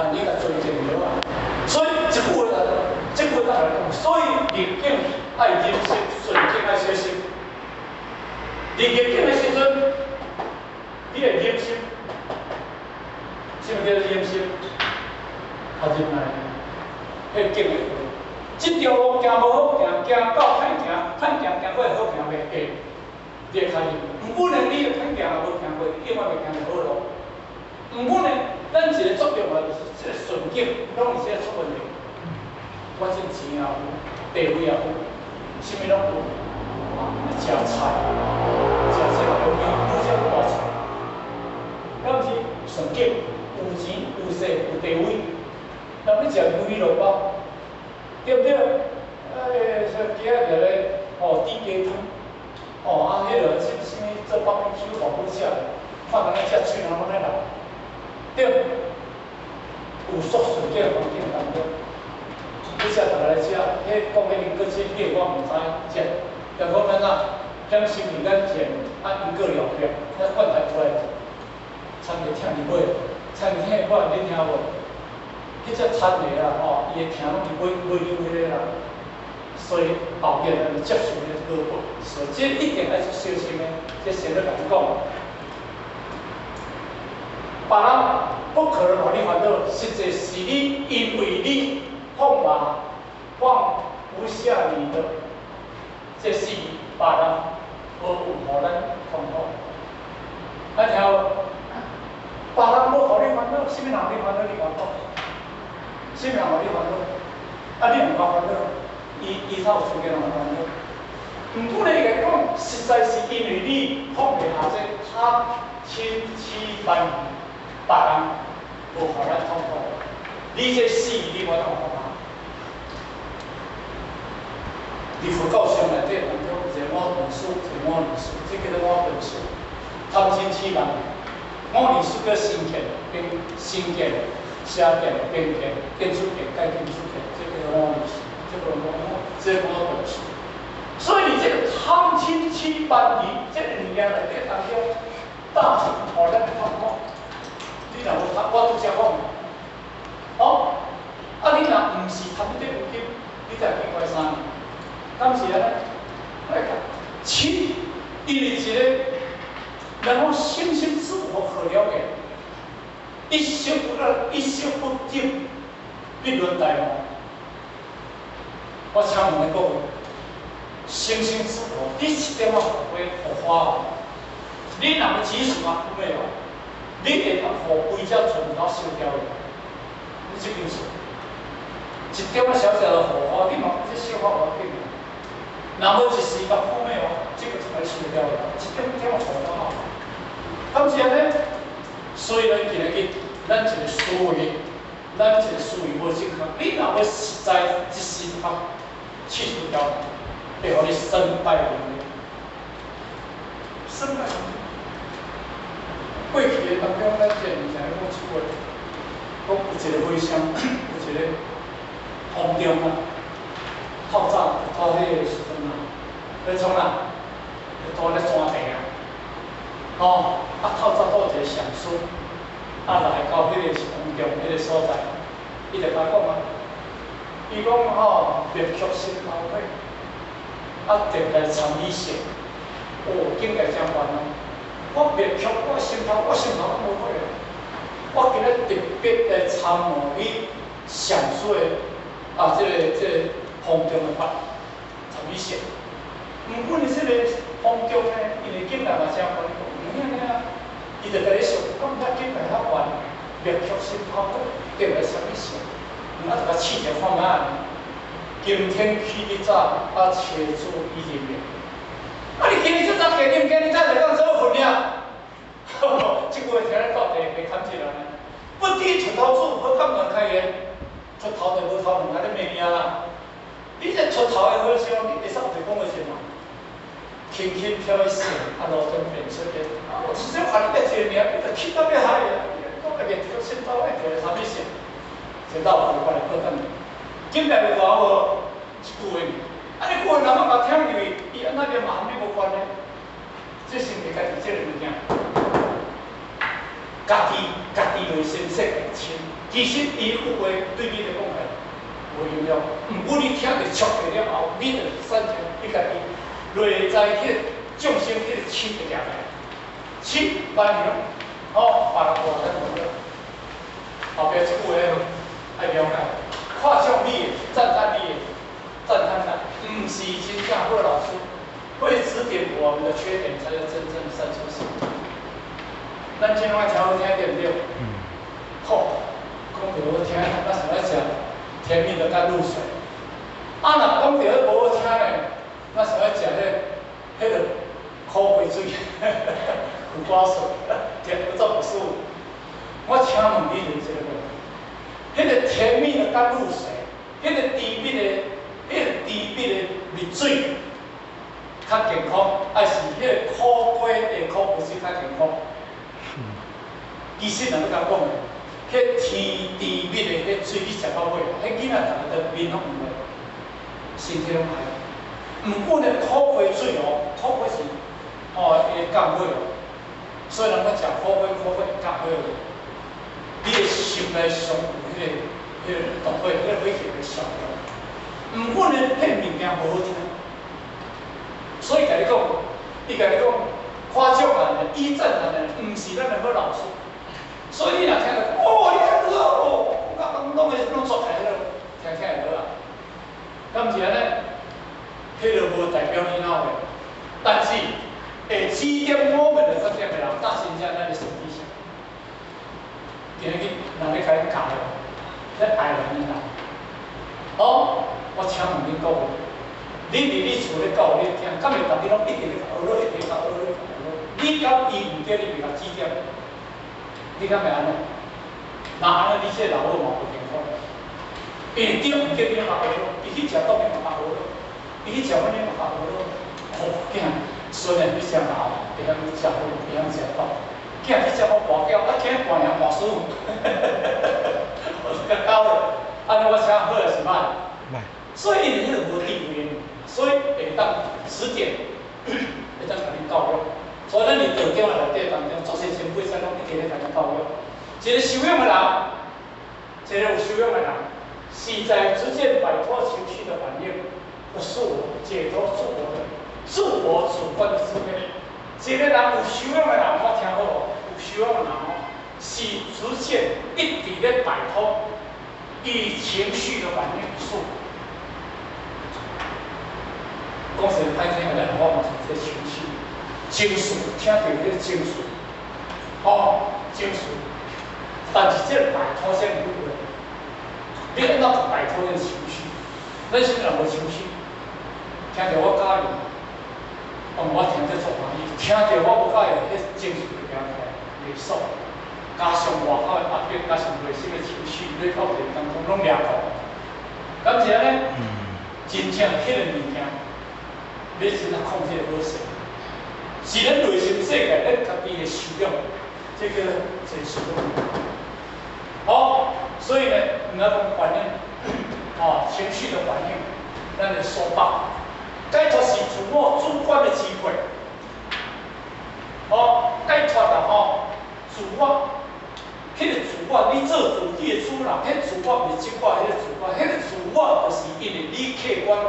啊，你甲做一件了啊。所以一句话来，这句话来讲，所以逆境爱忍心，顺境爱小心。逆境的时阵，你会忍心，什么叫做忍心？较忍耐，迄境的话，这条路行无好行，行到歹行，歹行行过好行袂过，你会较忍。唔可能你歹行也无行过，你永远袂行到好路。唔可能，咱一个作用啊，就是这个顺境，拢是出问题。我这钱也有，地位也有，啥物拢有，食菜，食这个容易愈少愈大菜。敢是顺境，有钱有势有地位，那要食鱼肉包，对不对？说今仔日咧，猪鸡汤，迄个什么做北冰秋偌好食，看人咧食喙人拢咧流，对，有顺境环境当中。你食逐个来食，迄讲迄因个这迄我毋知食，但讲咱啊，咱身体咱健，因个了解，咱灌台出来，餐袂听伊买，餐听我恁听无？迄只餐的啦，伊会听拢是买迄个啦，所以后边咱就接受迄个好，所以这一定要是小心的，这先来甲你讲。别人不可能让你烦恼，实际是你因为你放不下你的这是别人而有互咱痛苦。咱听有，别人无互你烦恼，什么人你烦恼你讲讲？什么人互你烦恼？你唔怕烦恼，伊才有出现人烦恼。唔可能来讲，实在是因为你放不下这7别人无互咱痛苦，你这死你无当放下。伫佛教上内底当中，一个五论师，一个五论师，这叫做五论师。贪嗔痴慢，五论师叫心见、心见、邪见、边见、见出见、改见出见，这叫做五论师，这五论师。所以你这个贪嗔痴慢疑，这两样内底当中，大是互咱痛苦。你若无贪，我拄则讲，你若毋是贪这五金，你才奇怪啥？敢是安尼？七，因为一个人讲心性自我可了解，一息不争，必论大魔。我请问各位，心性自我，你一点仔会互花？你若要指数啊，有没有？你会把互规只船头烧掉的？你这件事，一点仔小小的火花，你嘛这烧法无紧。若无一时甲苦咩哦，这个就来烧掉了，一点仔火花。敢是安尼？所以咱今日咱一个思维，无正确。你若要实在一时刻去除掉，会互你身败名裂。身败名裂。过去的当中，咱这物件讲出话，讲有一个火箱，有一个风中啊，透早到迄个时阵啊，咧创啊，拄咧山地啊，透早到一个上水，来到迄个风中迄个所在，伊就甲讲啊，伊讲灭却心头火，特来参与性，境界真悬啊！我灭却我心头拢无火啊！我今日特别来参悟你上水这个风中的法参与性。过你这个风中呢，因为境界嘛真悬，伊就甲你说，讲遐境界较悬，灭却心头火，特来参与性。就甲试者看卖，今天起一早，车主已经灭。你今日这早加念，今日早就讲做份了。这句话听咧到底会堪一人呢？不知出头主，好看门开言，出头就无头门，安尼命命啦。你这出头的好相，你会使有讲话是嘛？轻轻飘一闪，路灯变出现。我至少喊你一个名，你就气到要害啊！我个灭却心头火，就来参与性。先到我来过等。今日就话我一句话，你句话人们甲听入去，伊安那边嘛，你无关呢？这是袂家己这个物件。家己内心世界清。其实伊有话对你来讲係无用了，毋过你听着触着了后，你着产生你家己内在迄个众生迄个气就行来，气万用，把人话咱懂了。后壁即句话爱了解，夸奖你的，赞叹你的，赞叹他，毋是真正好老师。 会指点我们的缺点，才能真正善出心。咱今晚听好听对不对？好，讲到好听，咱想要讲甜蜜的甘露水。若讲到无好听呢，咱想要讲迄个苦花水、苦瓜水，甜不做不舒服。我请问你一个问题：迄个甜蜜的甘露水，迄个甜蜜的蜜水。 较健康，还是迄个苦瓜的苦不是较健康？其实人要甲讲，迄甜蜜的迄水你食到尾，迄囡仔逐个都面红红的，身体拢歹。毋过呢，苦瓜水苦瓜是会降火哦。所以人讲食苦瓜会降火哦。你的心内上有迄个动火，迄个火气会上用。毋过呢，迄物件无好听。 所以甲你讲，伊甲你讲，夸奖人、伊赞人，毋是咱的好老师。所以你若听到，你看好哦，弄出来迄落，听会好啊。敢是安尼？迄落无代表你哪会，但是会指点我们的这点的人，大先生咱的身体上。今日人咧甲你教的，咧爱人的人。我请问恁各位。 你伫你厝咧教你听，敢会逐日拢一直咧学落，一直学落，你敢伊毋对，你袂甲指点？你敢会安尼？那安尼你这老母嘛不健康。因为对毋对你学学落，伊去食冻面嘛学学落，伊去食粉面嘛学学落。囝，孙诶，你食老，会晓食好，会晓食饱。囝去食好跋筊，囝跋粮跋输。我是甲教的，安尼我请好也是歹。所以你迄个无地位。 所以会当指点，会当甲你教育。所以咱伫道场内底当中，做些前辈才拢一直咧甲你教育。一个修养的人，一个有修养的人，是在逐渐摆脱情绪的反应，不是我解脱自我主观的智慧。一个人有修养的人，我听好哦，有修养的人是逐渐一直咧摆脱与情绪的反应束缚。 讲实歹听，咱我嘛是这情绪、情绪，听到迄个情绪，情绪。但是这摆脱啥物事？你按怎摆脱这个情绪？咱什么人无情绪？听到我教你，我听这做欢喜；听到我无教你，迄情绪就飙起来，袂爽。加上外口的压力，加上内心的情绪，你到这当中拢掠过。感谢呢，真正迄个物件。 你真正控制好势，是咱内心世界咱家己的修养，这个真修养。所以呢，那种反应，情绪的反应，咱的说法，解脱是自我主观的机会。解脱啦，自我，迄个自我，你做自己的主人，迄自我毋是即块，迄个自我，迄个自我就是因为你客观，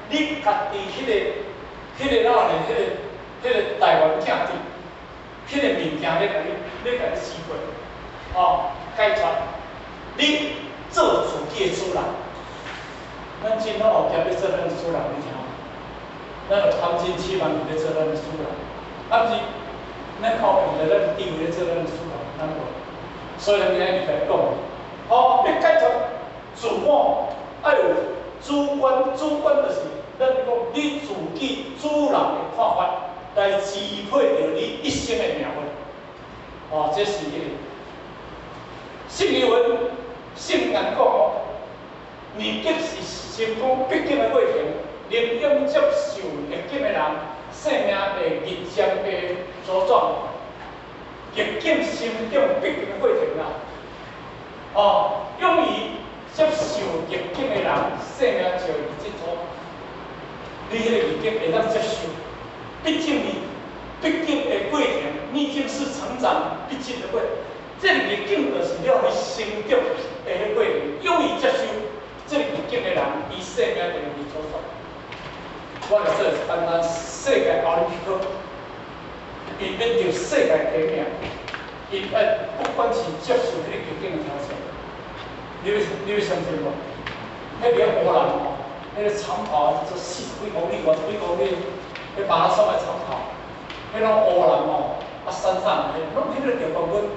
你家己迄个。 迄个哪呢？迄个台湾囝弟，迄个物件咧甲你指挥，解脱。你做自己的主人，咱真拢后壁咧做咱的主人，你听无？咱有贪心欺瞒你咧做咱的主人，啊不是，咱后边在咱的地位咧做咱的主人，咱无。所以咱今日来讲，要解脱自我，要有主观就是。 咱讲你自己主人的看法，来支配着你一生的命运。这是一个。圣经文圣言讲年纪是成功必经的过程，能用接受逆境的人，生命会日渐的茁壮。逆境心中必经的过程啦。勇于接受逆境的人，生命就会日渐茁壮。 你迄个逆境会当接受，毕竟的过程，逆境是成长必经的过程。这个逆境就是了你成长的迄过程，勇于接受这个逆境的人，伊生命就会做错。我来说单单世界奥林匹克，伊面对世界第一名，伊不管是接受迄个逆境的挑战，你要相信无？迄个荷兰哦，迄个长跑做40几公里、50几公里，迄马拉松的长跑，迄种荷兰哦，山上迄拢迄个得冠军。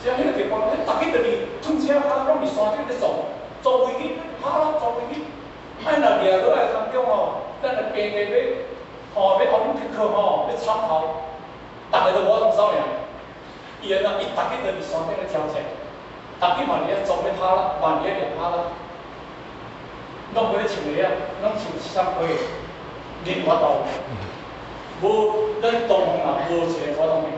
只要迄个地方，迄逐个就是通车啊，拢伫山顶咧坐飞机，跑啦坐飞机。啊，若掠落来当中哦，咱来平地要奥林匹克吼，要长跑，逐个都无同少年。伊逐个就伫山顶咧挑战，逐个嘛咧做咧跑啦，嘛咧跑啦，拢无咧穿个啊，拢穿衫皮，练活动，无咱东方人无一个活动的。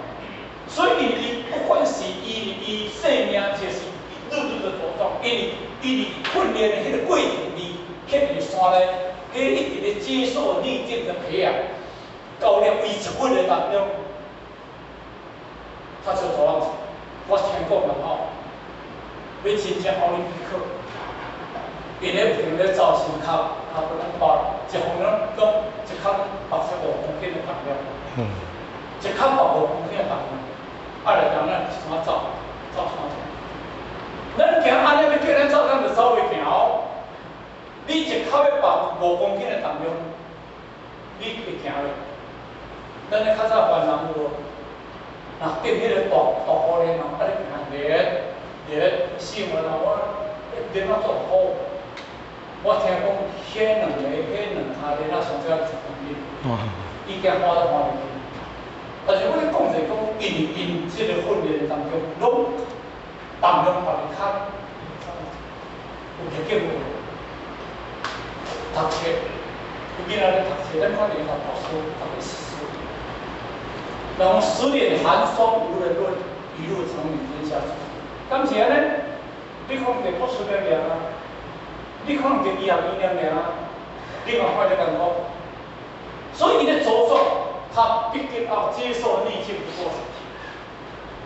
所以伊不管是伊生命就是愈愈的茁壮，因为伊训练的迄个过程里，刻伫山内，迄一直咧接受逆境的培养，到了伊一分的当中，他就做样子。我听讲了吼，要真正奥林匹克，伊咧有停咧走身骹不能拔，一方人拢一脚6.5公斤的重量，一脚6.5公斤的重量。来讲，咱是怎走山。咱行安尼要叫咱走，咱就走袂行哦。你一口要拔5公斤的重量，你会行嘞？咱咧较早凡人有无？若顶迄个大雨咧，嘛安尼行热，死我啦！我热啊做好。我听讲，迄两下咧，那上少10公斤，已经花都花袂起。但是我咧讲就是讲，因即个训练当中，拢重量把你较有逆境无？读册，有囡仔咧读册，咱看联合读书，读个诗，让十年寒霜无人论，一路成名天下知。敢是安尼？你可能得博士班念啊，你可能得医学院念啊，你嘛看得艰苦，所以伊咧着作。他必定要接受逆境的过程，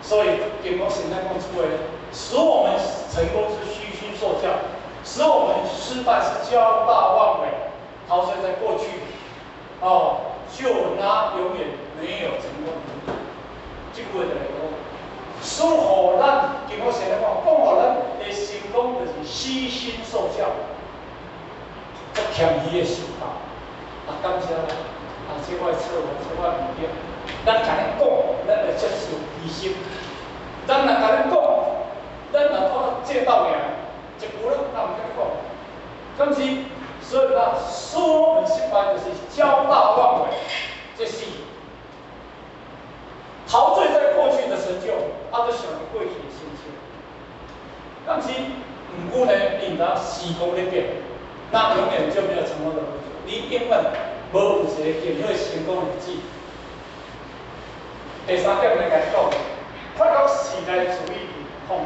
所以经过神探讲出来，使我们成功是虚心受教，使我们失败是骄大妄为，陶醉在过去，就拿永远没有成功。这句话就来讲，使互咱经过神探讲，互咱的成功就是虚心受教，这谦虚的心态，感谢咱。这我错误，这我唔对。咱甲你讲，咱来接受牺牲。咱若甲你讲，咱若靠这道命，一句咧，咱唔甲你讲。但是，所以讲，说我们失败就是骄大妄为，这是陶醉在过去的成就，就想着过去的心情。但是，唔过呢，因当时光咧变，那永远就没有成功的路途。你永远。无有一个更好成功的日子。第三点来甲你讲，快乐时代主义放下。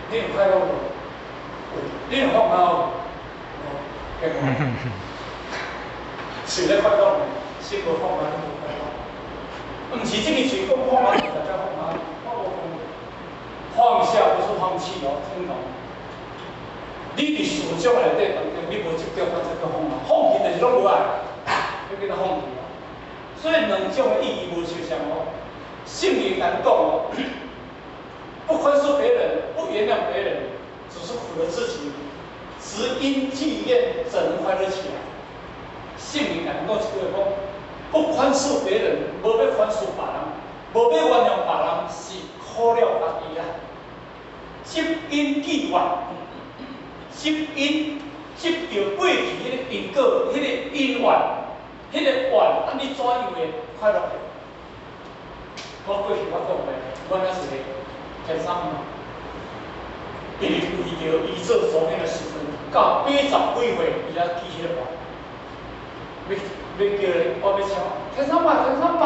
你有快乐无？你有放下无？是咧快乐，心无放下，你无快乐。毋是这个嘴讲放下，大家放下，我无放下不是放弃哦，听懂？你伫思想内底当中，你无直接把这个放下，放弃就是拢无爱，要给它放弃啊。所以两种的意义无相像哦。性灵难动哦，不宽恕别人，不原谅别人，只是苦了自己。只因纪念，怎能快乐起来？性灵难动就是讲，不宽恕别人，无要宽恕别人，无要原谅别人，是苦了家己啊。积因记怨。积因积着过去迄个因果，迄个因缘，迄个缘，你怎样会快乐？我过去我讲的，我那是天上嘛，因为为着伊做所念的时阵，到80几岁，伊才记迄个缘。要叫你，我要唱天上嘛，天上嘛，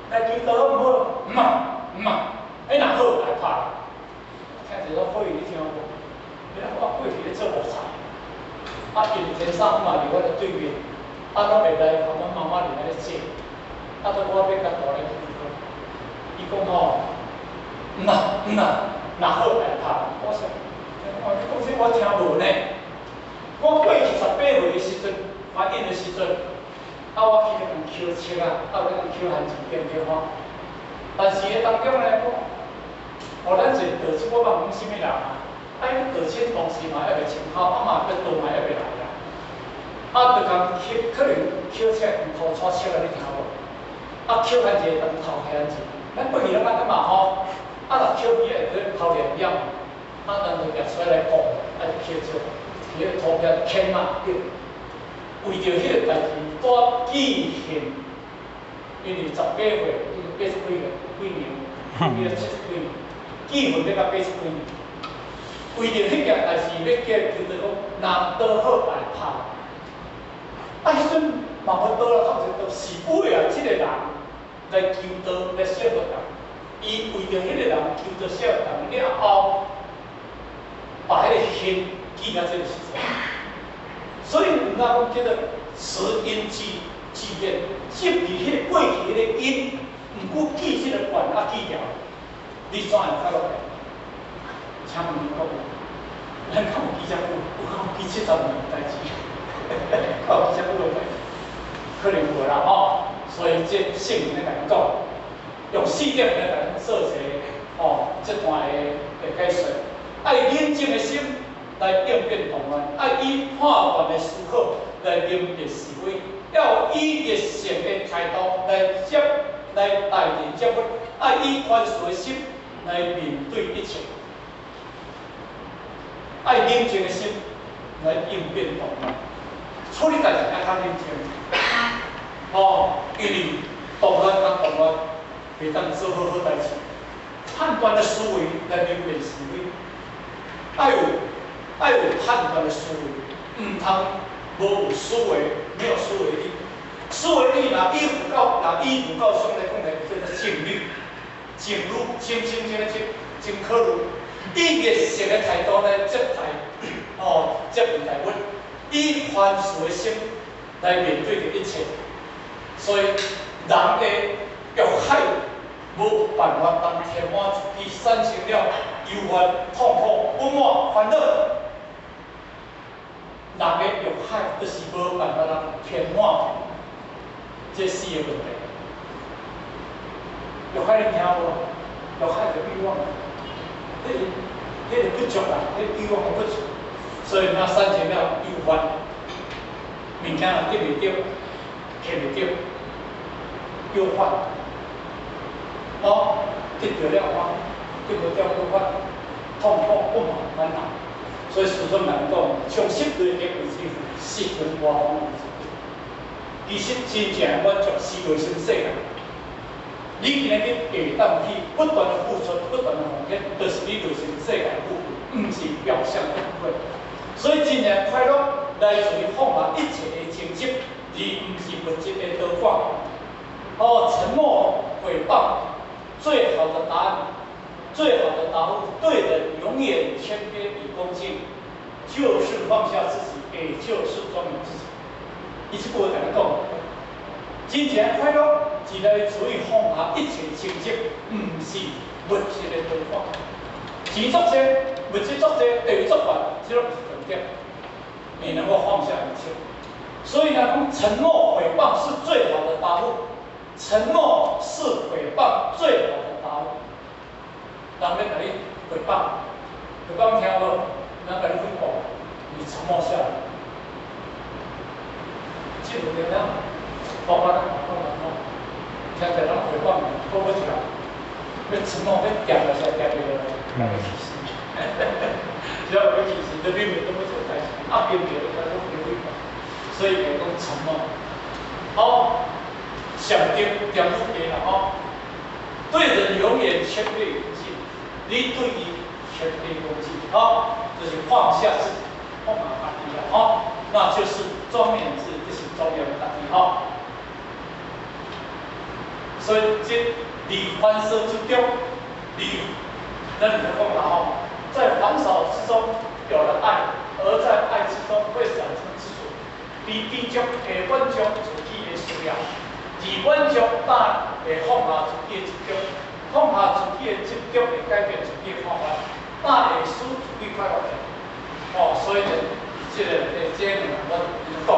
来祈祷好唔好？唔嘛，若好来拍，听一首歌你听无？我过去咧做无菜，因天生嘛伫我的对面，拢会来，阮妈妈伫咧煮，我要甲大咧祈祷。伊讲吼，若好来拍。我说，你讲这我听无呢。我过去18岁的时阵，怀孕的时阵，我去甲人捡切啊，甲人捡番薯点对吼。但是个当中呢，互咱做稻叁，我嘛讲啥物人啊？伊稻叁当时嘛还袂清好，嘛要倒嘛还袂来啦。就讲可能捡切黄土带切啊，你听无？捡番薯当头番薯，咱过去拢安尼嘛吼。若捡米个头连养，咱就拿出来讲，捡切，迄个图片牵嘛对。为着迄个代志多记恨，因为18岁，伊80几年，伊70几年，记恨要到80几年。为着迄件代志，要叫就是讲拿刀好来拍。迄阵嘛无刀啦，靠一刀是为啊，即个人来求刀来小活人，伊为着迄个人求着小活人了后，把迄个恨记到这个时阵。所以人家讲叫做慈因积怨，积伫迄个过去迄个因，毋过记即个怨记掉，你怎会快乐？请问你讲，咱讲有几只久？有讲记70年代志，有几只久的代志？可能无啦吼。所以这圣人咧甲咱讲，用4点来甲咱做一个这段的解说，爱冷静的心。来应变动乱，以判断的思考来明辨是非，要以热诚的态度来待人接物，以宽恕的心来面对一切，冷静的心来应变动乱，处理代志要较冷静。因为动乱甲动乱袂当做好代志，判断的思维来明辨是非，爱有判断的思维，唔通无有思维，没有思维力。思维力若依附到上来讲来叫做静虑，静考虑，以热诚的态度来接问题物，以宽恕的心来面对着一切。所以人的欲海无办法当填满，伊产生了忧患、痛苦、不满、烦恼。人的欲海就是无办法通填满这4个问题。欲海你听无？欲海就欲望，迄个不足啦，迄欲望的不足，所以若产生了忧患，物件若得袂着，摕袂着，忧患，得着了患，得袂着忧患，痛苦、不满、烦恼。所以书中人讲，从失累积为之福，失存外方为之福。其实真正满足是内心世界。你今日去下当去不断的付出，不断的奉献，就是你内心世界的部分，唔是表象的部分。所以真正快乐来自于放下一切的情执，而唔是物质的得法。沉默诽谤，最好的答案。最好的答复，对人永远谦卑与恭敬，就是放下自己，也就是装有自己。伊即句话甲咱讲，真正快乐是来自于放下一切情执，唔是物质的得法。钱足多，物质足多，地位足高，这都不是重点。你能够放下一切，所以呢，讲沉默诽谤是最好的答复，沉默是诽谤最好的答复。人要甲你诽谤，听无？人甲你诽谤，你沉默下来。这有点啊，包括咱听着人诽谤，过不去啦。要沉默，要掂落来，掂落来，只要有其实，你并没都不存在，别人他都不会讲，所以讲沉默。上定点出给了对人永远谦卑恭敬。你对伊谦卑恭敬，就是放下自己，放下自己了，那就是庄严之，这是重要的大题所以这离欢舍之中，那你的功劳在烦恼之中有了爱，而在爱之中会产生知足。离地中下本中自己的需要，二本中但下放下自己之中。放下自己的执着，会改变自己的看法，但会使自己快乐。所以这个这两个我跟你讲，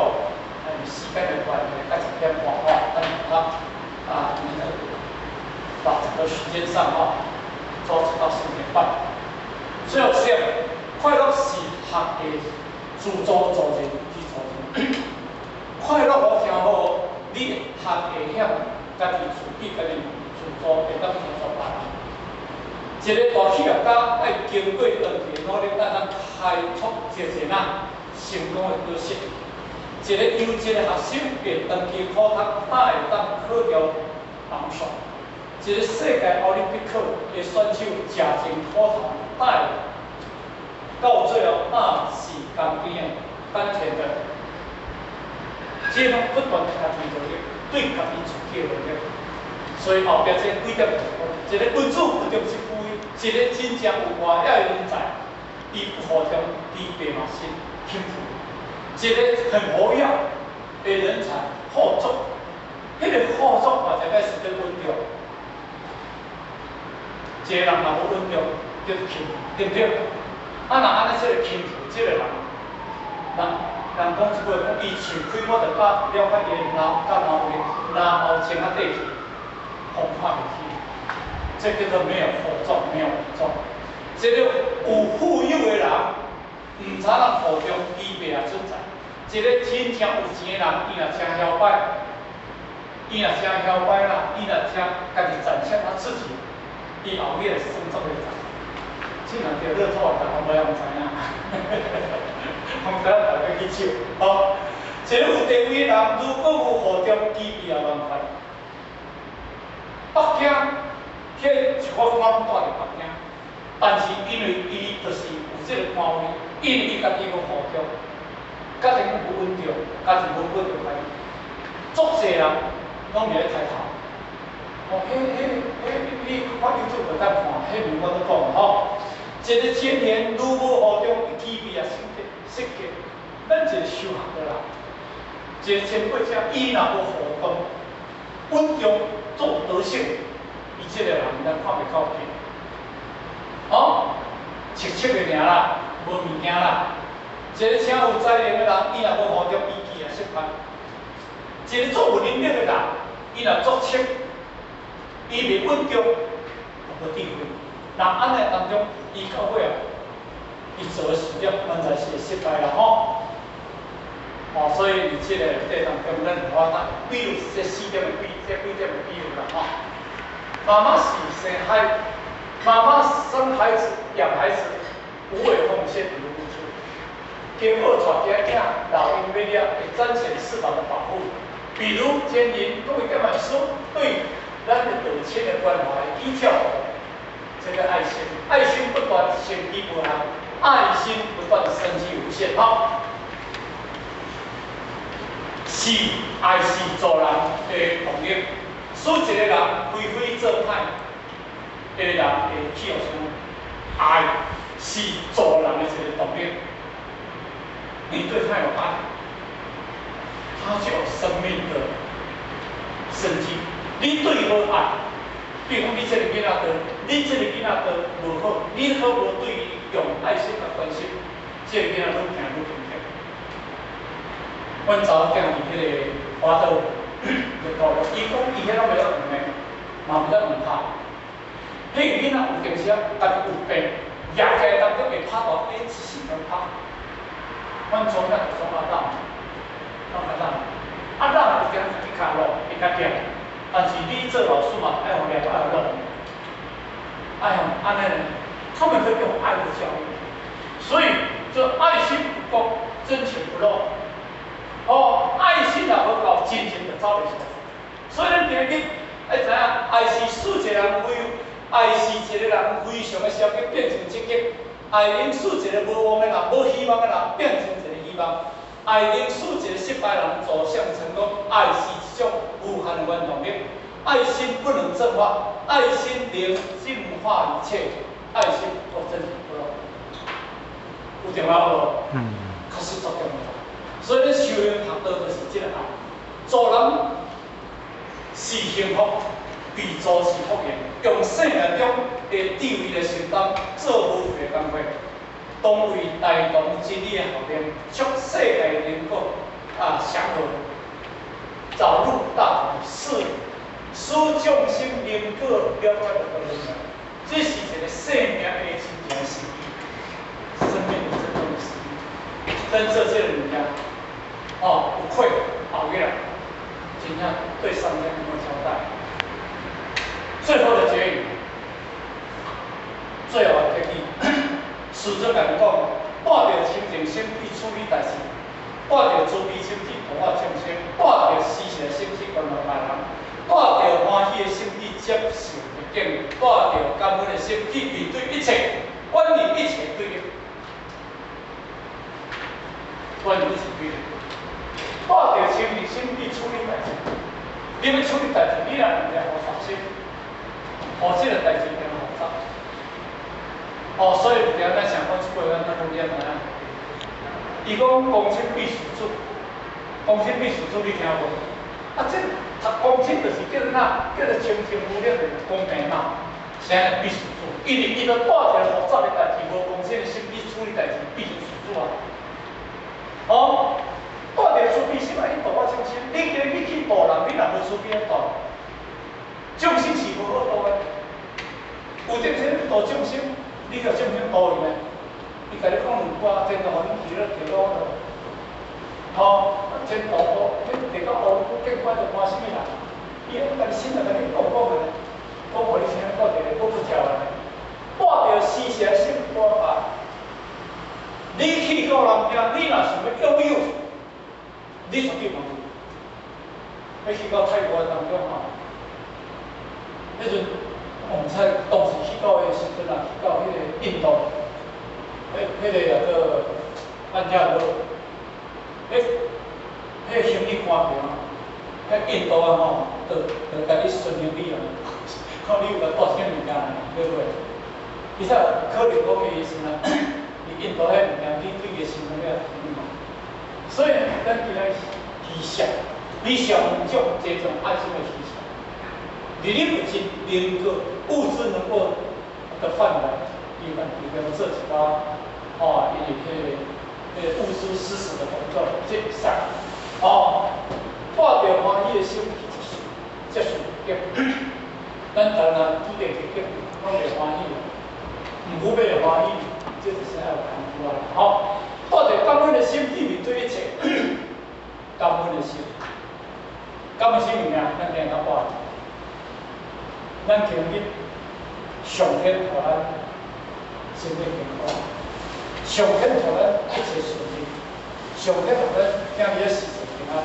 时间的关系，到10点半等你们把整个时间上做到10点半。最后是快乐是学的自主做人去做人，快乐好听好，你学会晓家己自己家己自主，会当去做别人。一个大企业家爱经过长期努力，咱开创一个成功的模式。一个优质的学生会长期苦读，才会当考到人选。一个世界奥林匹克的选手，真苦读，才会到最后是甘甜的，这种不断家己努力，对家己自己的努力。所以后壁这几点，一个君子不重视富裕，一个真正有外要的人才，伊有好中，伊白嘛是幸福。一个很活跃的人才，富足，迄个富足嘛，大概是要稳定。一个人若无稳定，叫幸福，对不对？若安尼，这个幸福，这个人讲一句话，伊喙开我就把了解伊的脑前底去。恐怕不起，这叫做没有合作，没有合作。这个有富有的人，唔知人互中具备啊存在。一个真正有钱的人，伊若真晓摆，伊若真晓摆啦，伊若真家己展现他自己，伊后面生作会长。这两条乐透的，我无知影，我知影大家去笑。一个有地位的人，如果有互中具备啊，万法。北京，迄一个官住伫北京，但是因为伊就是有这个官位，因为伊家己有护照，家庭无稳定，家庭无稳定关系，足侪人拢会抬头。你看 YouTube 会当看，迄面我都讲吼，一个青年如无护照，伊具备啊设计，咱一个修行的人，一个前辈者，伊若无护照，稳重。做德性，伊这个人咱看袂到起。切的尔啦，无物件啦。一个请有才能的人，伊若无护照，伊去也失败。一个做有能力的人，伊若作切，伊袂稳重，无智慧。那安尼当中，伊到尾伊做的事业，咱才是失败啦所以你这个当中，咱有法当，比如这4点的比如啦妈妈生孩子、养孩子，无为奉献，如付出。今后带囝老因为了，会彰显翅膀的保护。比如今年各位这本书对咱的母亲的关怀，依照这个爱心，爱心不断，生机不寒，爱心不断，生机无限。是爱是做人的动力，使一个人非做歹的人会去互相爱是做人的一个动力。你对他有爱，他就有生命的生机。你对无爱，比如你这个囡仔无好，你好无对伊用爱心来关心，这个囡仔愈行愈贫穷。阮查某囝伫迄个花岛就到了，伊讲伊迄拢袂晓用的，嘛袂晓用拍。迄个囡仔有电视，家己有病，夜间当中会拍大，一时能拍。阮从小就从阿当，阿当有惊自己卡路，会较惊。但是你做老师嘛，爱互两个爱互弄，爱互安尼，他们会用爱的教育，所以这爱心不够，真情不露。爱心若无够，真情就走袂出。所以咱今日爱知影，爱是使一个人爱是一个人非常的消极，变成积极；爱能使一个无望的人、无希望的人变成一个希望；爱能使一个失败的人走向成功。爱是一种无限的原动力。爱心不能正化，爱心能净化一切。爱心真情不露，有重要无？确实足重要。所以，咱修行学到就是这个爱。做人是幸福，被祖师福延，用生命中的智慧来承担做母父的工作，当为大同真理的后面，促世界能够祥和，早入大同，使众生能够了解到真理。这是一个生命的真正的实意，生命的真正的实意。跟这些人一样，有愧后日，真正对上天能够交代。最后的结语，最后的结语，师尊甲你讲，带着清净心去处理代志，带着慈悲心去度化众生，带着施舍心去关怀别人，带着欢喜的心去接受逆境，带着感恩的心去面对一切，远离一切对立，远离一切对立，带着清净心去处理代志。你要处理代志，你若唔了无决心。这个代志变好走。所以有条咱想讲，出来咱讲念哪样？伊讲公亲必属主，公亲必属主，你听无？这读公亲就是叫哪？叫做清清无了的公平嘛。啥必属主？因为伊都带着复杂的代志，无公亲的心去处理代志，必属主啊。带着慈悲心来去度化众生，你叫你去度人，你若无慈悲去度，众生是无好度的。有阵时度众生，你着众生度伊呢？伊甲你讲两句，真着互你去了着落了。真度你地到路见惯着看什么人？伊甲你心来甲你讲的，讲互你听到着，我不教的。带着施舍心肝吧，你去到人家，你若想要拥有，你绝对忙。要去到泰国当中迄阵。我们在当时去到的时阵去到迄个印度，迄个个安加罗，迄个行李看平，迄印度就甲你顺行李看你有甲带啥物件来，对不对？其实可能讲的意思呢，你印度迄物件，你对个心中要所以咱今仔提倡，你上种这种爱心的提倡。你不仅能够物质能够的范围，你讲这几个因为物资施舍的工作这上，带着欢喜的心去接受逆境，咱当然拄着逆境，拢袂欢喜，唔好要欢喜，这就是要看出来。带着感恩的心去面对一切，感恩的心，感恩心物件，咱听较寡。咱今日上天互咱身体健康，上天互咱一切顺利，上天互咱今日事事平安。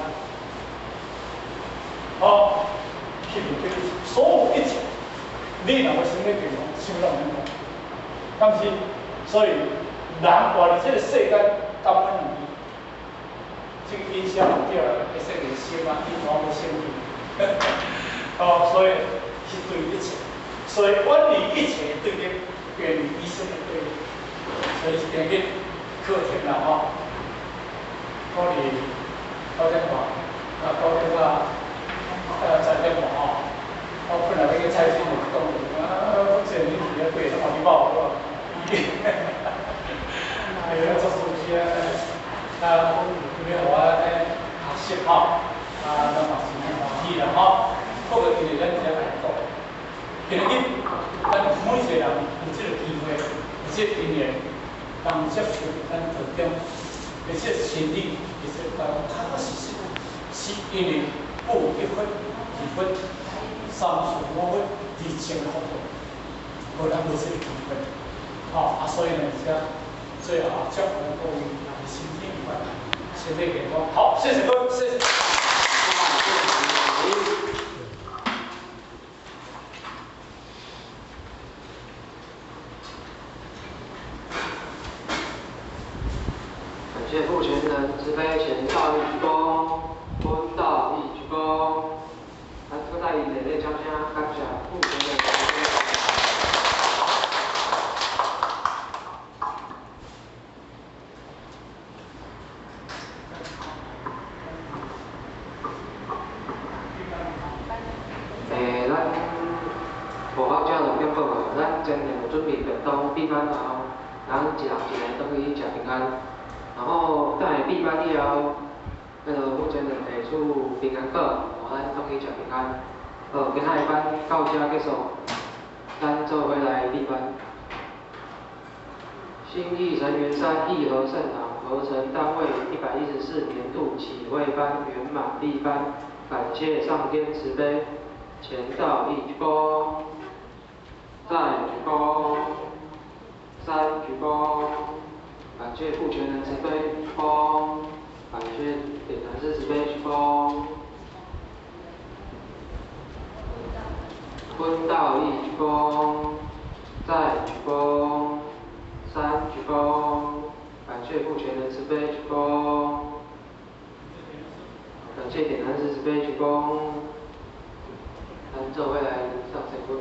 去面对所有一切，你若要身体健康，心拢健康。但是，所以人活伫这个世间，感恩两字，这个影响掉会使人心伊全无生气。所以。是对一切，所以远离一切对立，远离一生的对立。所以今日课程啦可能9点半，9点10点半我本来那个蔡经理讲这你提的对，我去报我。做手机因为我学习那嘛是很欢喜的不过因为咱遮来讲，今日咱每一个人有这个机会，有这个经验，能接受咱特点，而且心理，而且踏踏实实，是因为不1分、2分、3次、5分，而前后头，无咱无这个机会，所以呢，这最后祝福各位身体愉快，身体健康。好，谢谢各位，谢谢。感谢父权人慈悲前道义鞠躬，坤道义鞠躬。咱各大人类掌声感谢父权人。咱班后，咱一人倒去食平安，然后等下闭班以后，负责人会出平安课，咱倒去食平安。今仔的班到这结束，咱做回来闭班。新义成员3义和圣堂合成单位114年度启会班圆满闭班，感谢上天慈悲，前到一鞠躬，再鞠躬，3鞠躬，感谢父权人慈悲鞠躬，感谢点坛师慈悲鞠躬，坤道一鞠躬，再鞠躬。3鞠躬，感谢父权人慈悲鞠躬，感谢点坛师慈悲鞠躬，咱做回来上成功。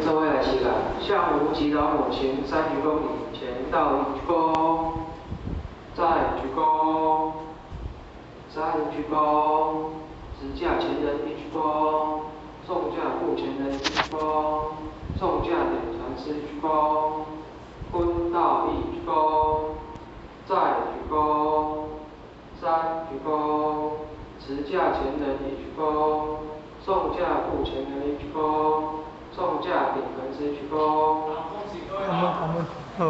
各位来起来，向无极老母亲3鞠躬礼，前到1鞠躬，再鞠躬，3鞠躬，直驾前人1鞠躬，送驾副前人1鞠躬，送驾点传师1鞠躬，坤道1鞠躬，再鞠躬，3鞠躬，持驾前人1鞠躬，送驾副前人1鞠躬。送驾点传师鞠躬。好。